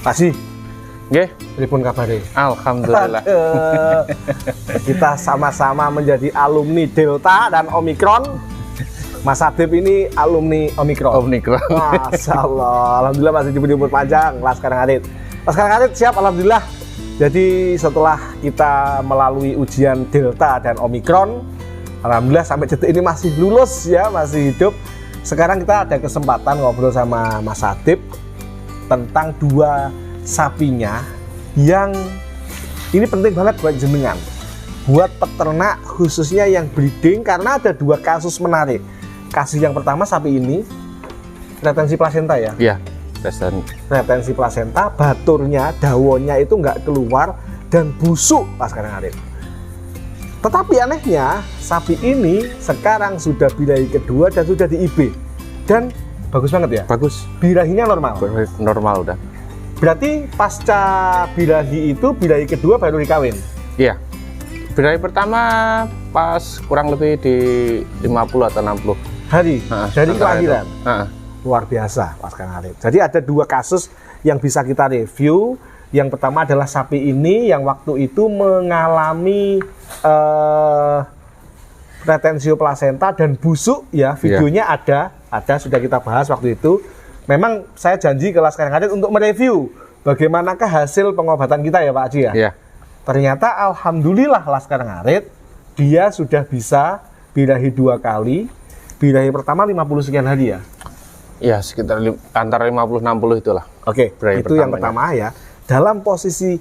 Kasih. Nggih, Pripun kabare? alhamdulillah. Kita sama-sama menjadi alumni Delta dan Omikron. Mas Adib ini alumni Omikron. Omikron. Masya Allah, alhamdulillah masih diberi umur panjang. Laskar Ngarit. Laskar Ngarit siap, alhamdulillah. Jadi setelah kita melalui ujian Delta dan Omikron, alhamdulillah sampai detik ini masih lulus ya, masih hidup. Sekarang kita ada kesempatan ngobrol sama Mas Adib tentang dua sapinya yang ini penting banget buat jenengan, buat peternak khususnya yang breeding, karena ada dua kasus menarik. Kasus yang pertama, sapi ini retensi plasenta ya. Iya, Retensi plasenta, baturnya, dawonya itu nggak keluar dan busuk pas sekarang hari. Tetapi anehnya sapi ini sekarang sudah birahi kedua dan sudah di IB dan bagus banget ya. bagus. Birahinya normal. Normal udah. Berarti pasca birahi itu birahi kedua baru dikawin. Iya. Birahi pertama pas kurang lebih di 50 atau 60 hari dari kelahiran. Heeh. Luar biasa pas sekarang hari. Jadi ada dua kasus yang bisa kita review. Yang pertama adalah sapi ini yang waktu itu mengalami retensio plasenta dan busuk ya. Videonya ada sudah kita bahas waktu itu. Memang saya janji ke Laskar Ngarit untuk mereview bagaimanakah hasil pengobatan kita ya Pak Haji ya. Iya. Ternyata alhamdulillah Laskar Ngarit dia sudah bisa birahi 2 kali. Birahi pertama 50 sekian hari ya. Iya, sekitar antara 50-60 itulah. Oke, Birahi itu yang pertamanya. pertama ya. Dalam posisi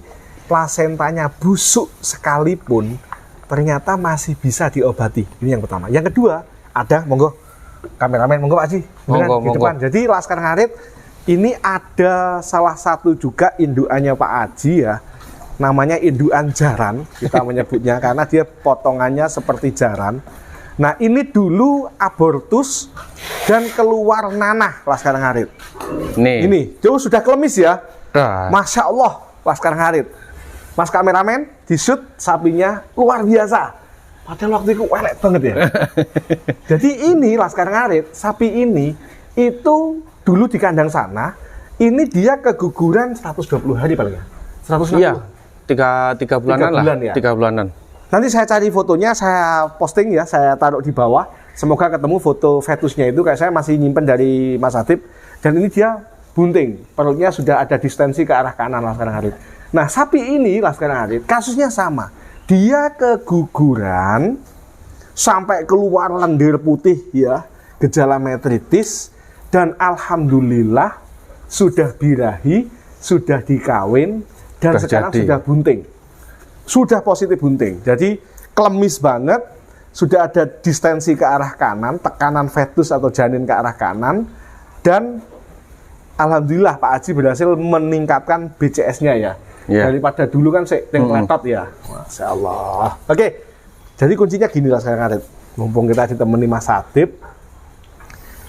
plasentanya busuk sekalipun ternyata masih bisa diobati. Ini yang pertama. Yang kedua, ada monggo kameramen, monggo Pak Haji. Monggo, Di depan. Jadi Laskar Ngarit ini ada salah satu juga indukannya Pak Haji ya. Namanya indukan jaran, kita menyebutnya karena dia potongannya seperti jaran. Nah, ini dulu abortus dan keluar nanah Laskar Ngarit. Ini, jauh sudah klemis ya. Masya Allah, Laskar Ngarit. Mas kameramen, di shoot sapinya luar biasa. Padahal waktu itu elek banget ya. Jadi ini Laskar Ngarit, sapi ini itu dulu di kandang sana, ini dia keguguran 120 hari paling ya. 160. Iya, 3 bulanan lah. Bulan ya? 3 bulanan. Nanti saya cari fotonya, saya posting ya, saya taruh di bawah. Semoga ketemu foto fetusnya itu, kayak saya masih nyimpen dari Mas Adib. Dan ini dia bunting, perutnya sudah ada distensi ke arah kanan Laskar Ngarit. Nah, sapi ini Laskar Ngarit, kasusnya sama. Dia keguguran sampai keluar lendir putih ya, gejala metritis, dan alhamdulillah sudah birahi, sudah dikawin, dan sekarang sudah bunting. Sudah positif bunting. Jadi klemis banget, sudah ada distensi ke arah kanan, tekanan fetus atau janin ke arah kanan, dan alhamdulillah Pak Haji berhasil meningkatkan BCS-nya ya. Daripada dulu kan letot ya. Masya Allah. Oke, jadi kuncinya gini lah Laskar Ngarit. Mumpung kita ditemani Mas Adib,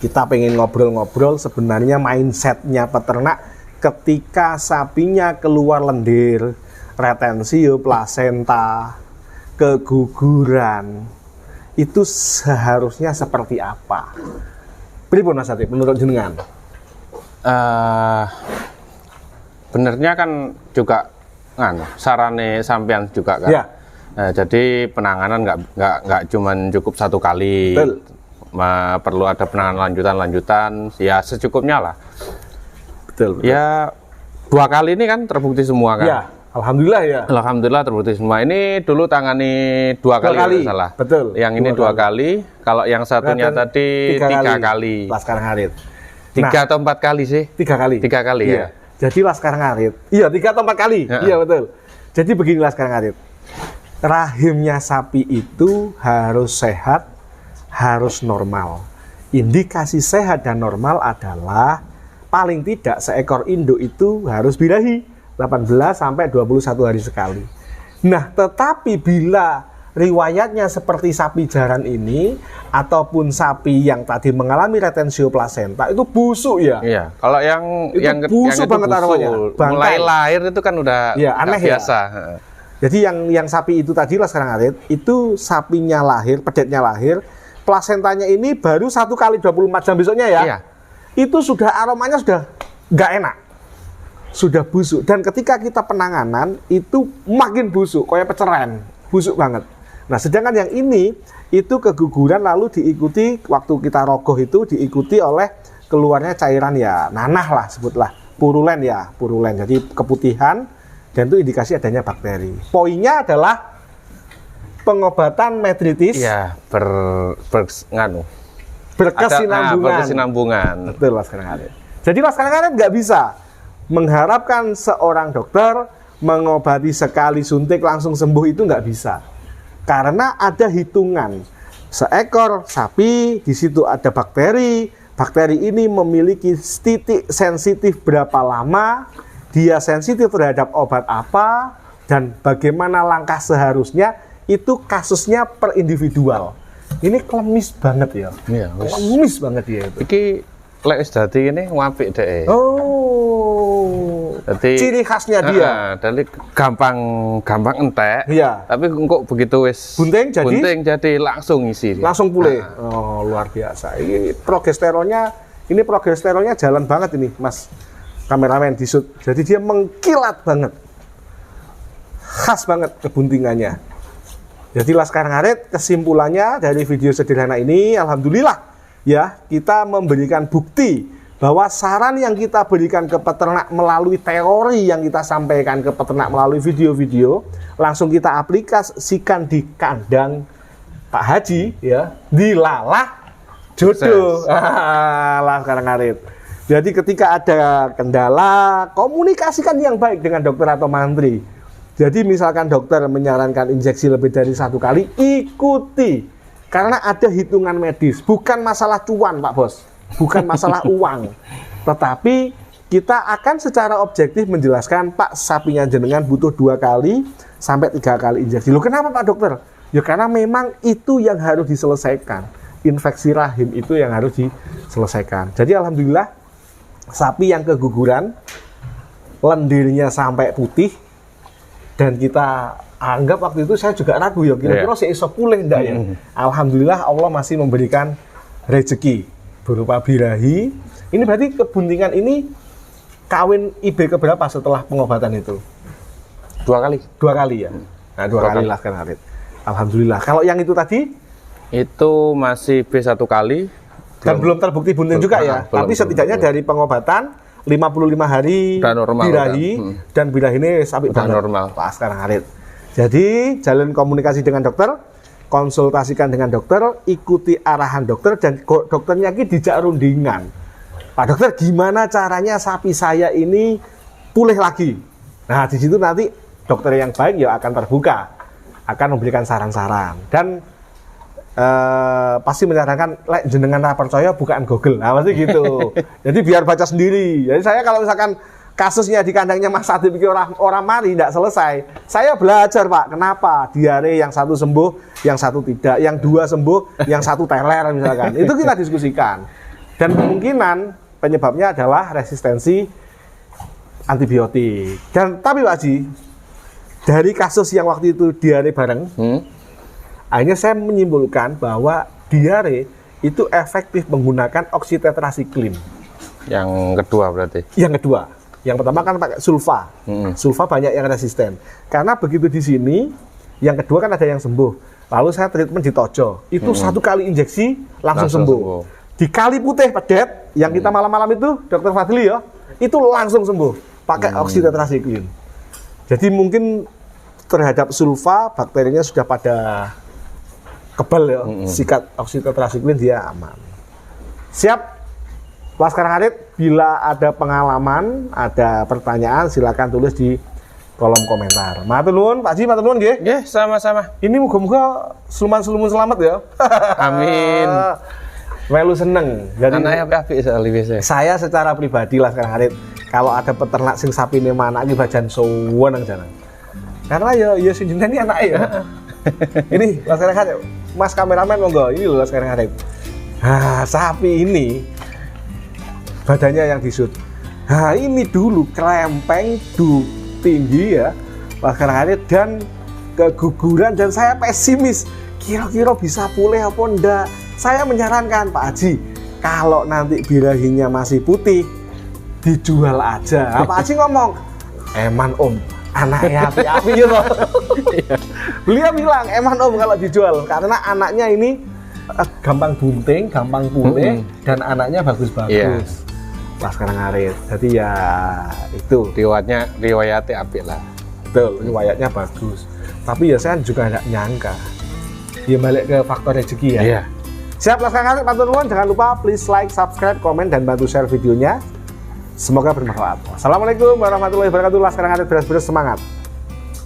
kita pengen ngobrol-ngobrol sebenarnya mindsetnya peternak ketika sapinya keluar lendir, retensio plasenta, keguguran, itu seharusnya seperti apa? Pripun Mas Adib menurut jenengan? Benernya kan juga sarane sampean juga kan. Ya. Jadi penanganan nggak cuman cukup 1 kali. Betul. Perlu ada penanganan lanjutan ya secukupnya lah. Betul. Ya 2 kali ini kan terbukti semua kan. Ya, alhamdulillah ya. Alhamdulillah terbukti semua. Ini dulu tangani 2 kali salah. Betul. Yang ini 2 kali. Kalau yang satunya tadi 3 kali. Laskar Ngarit. 3 atau 4 kali sih? 3 kali. 3 kali iya. ya. Jadi Laskar Ngarit. Iya, 3 atau 4 kali. Ya. Iya betul. Jadi begini Laskar Ngarit. Rahimnya sapi itu harus sehat, harus normal. Indikasi sehat dan normal adalah paling tidak seekor induk itu harus birahi 18 sampai 21 hari sekali. Nah, tetapi bila riwayatnya seperti sapi jaran ini ataupun sapi yang tadi mengalami retensio plasenta itu busuk ya. Iya, kalau yang busuk itu banget aromanya. Mulai lahir itu kan udah ya, aneh biasa. Ya. Jadi yang sapi itu tadi Laskar Ngarit itu sapinya lahir, pedetnya lahir, plasentanya ini baru 1 kali 24 jam besoknya ya. Iya. Itu sudah aromanya sudah nggak enak. sudah busuk. Dan ketika kita penanganan itu makin busuk, kayak peceren, busuk banget. Nah, sedangkan yang ini itu keguguran lalu diikuti waktu kita rogoh itu diikuti oleh keluarnya cairan ya nanah lah sebutlah, purulen ya, purulen. Jadi keputihan dan itu indikasi adanya bakteri. Poinnya adalah pengobatan metritis. Iya, berkesinambungan. Betul, Laskar Ngarit. Jadi Laskar Ngarit nggak bisa mengharapkan seorang dokter mengobati sekali suntik langsung sembuh, itu nggak bisa. Karena ada hitungan. Seekor sapi, di situ ada bakteri. Bakteri ini memiliki titik sensitif berapa lama, dia sensitif terhadap obat apa, dan bagaimana langkah seharusnya, itu kasusnya per individual. Ini klemis banget ya. Iya, klemis banget dia itu. Iki lek wis dadi ngene apik dhek. Oh. Dadi ciri khasnya dia. Dari gampang entek. Iya. Tapi kok begitu wis bunting jadi langsung isi. Langsung pulih. Oh, luar biasa. Ini progesteronnya jalan banget ini, Mas kameramen di shoot. Jadi dia mengkilat banget. Khas banget kebuntingannya. Jadi Laskar Ngarit kesimpulannya dari video sederhana ini, alhamdulillah ya, kita memberikan bukti bahwa saran yang kita berikan ke peternak melalui teori yang kita sampaikan ke peternak melalui video-video, langsung kita aplikasikan di kandang Pak Haji ya, dilalah jodoh. Laskar Ngarit. Jadi ketika ada kendala, komunikasikan yang baik dengan dokter atau mantri. Jadi misalkan dokter menyarankan injeksi lebih dari 1 kali, ikuti. Karena ada hitungan medis, bukan masalah cuan Pak Bos, bukan masalah uang. Tetapi kita akan secara objektif menjelaskan, Pak, sapinya jenengan butuh 2 kali sampai 3 kali injeksi. Loh kenapa Pak dokter? Ya karena memang itu yang harus diselesaikan. Infeksi rahim itu yang harus diselesaikan. Jadi alhamdulillah sapi yang keguguran, lendirnya sampai putih, dan kita anggap waktu itu saya juga ragu ya, kira-kira si iso pulih enggak ya. Alhamdulillah Allah masih memberikan rezeki berupa birahi. Ini berarti kebuntingan ini kawin IB keberapa setelah pengobatan itu? 2 kali. 2 kali ya. Nah, 2 kali Laskar Ngarit. Alhamdulillah. Kalau yang itu tadi? Itu masih B1 kali. Dan belum terbukti bunting juga ya. Tapi setidaknya dari pengobatan 55 hari birahi dan birahi ini sampai normal. Laskar Ngarit. Jadi jalin komunikasi dengan dokter, konsultasikan dengan dokter, ikuti arahan dokter, dan dokternya ini dijak rundingan. Pak dokter, gimana caranya sapi saya ini pulih lagi? Nah, di situ nanti dokter yang baik ya akan terbuka, akan memberikan saran-saran, dan pasti menyarankan, lek jenengan ra percaya bukaan Google. Nah, pasti gitu. Jadi biar baca sendiri. Jadi saya kalau misalkan kasusnya di kandangnya Mas Adib orang mari tidak selesai, saya belajar Pak, kenapa diare yang satu sembuh, yang satu tidak, yang 2 sembuh, yang 1 teler misalkan. Itu kita diskusikan. Dan kemungkinan penyebabnya adalah resistensi antibiotik. Dan tapi Pak Haji, dari kasus yang waktu itu diare bareng, akhirnya saya menyimpulkan bahwa diare itu efektif menggunakan oksitetrasiklin. Yang kedua berarti? Yang kedua. Yang pertama kan pakai sulfa. Sulfa banyak yang resisten. Karena begitu di sini, yang kedua kan ada yang sembuh. Lalu saya treatment di Tojo. Itu 1 kali injeksi langsung sembuh. Di Kali Putih Pedet, yang kita malam-malam itu, Dr. Fadli ya, itu langsung sembuh. Pakai oksitetrasiklin. Jadi mungkin terhadap sulfa, bakterinya sudah pada kebal ya, sikat oksitetrasiklin dia aman. Siap, Laskar Ngarit, bila ada pengalaman, ada pertanyaan, silakan tulis di kolom komentar. Matur nuwun, Pak Haji, matur nuwun nggih. Nggih, sama-sama. Ini muga-muga sluman-slumun selamat ya. Amin. Melu seneng. Jadi apik sekali biasa. saya secara pribadi Laskar Ngarit, kalau ada peternak sing sapine manak iki bajan suwun nang jalan. Karena ya sing jenenge anake ya. Ini Laskar Ngarit, Mas kameramen monggo, ini loh Laskar Ngarit. Nah, sapi ini badannya yang disut. Nah, ini dulu krempeng, tinggi ya, Laskar Ngarit, dan keguguran, dan saya pesimis. Kira-kira bisa pulih apa enggak? Saya menyarankan Pak Haji, kalau nanti birahinya masih putih, dijual aja. Apa Aci ngomong, eman om, anaknya api-api gitu. Beliau bilang, eman om kalau dijual, karena anaknya ini gampang bunting, gampang pulih, dan anaknya bagus-bagus. Laskar Ngarit. Jadi ya itu. Riwayatnya apik lah. Betul, riwayatnya bagus. Tapi ya saya juga nggak nyangka. Ya balik ke faktor rezeki ya. Iya. Siap Laskar Ngarit, matur nuwun. Jangan lupa please like, subscribe, komen, dan bantu share videonya. Semoga bermanfaat. Assalamualaikum warahmatullahi wabarakatuh. Laskar Ngarit beres-beres semangat.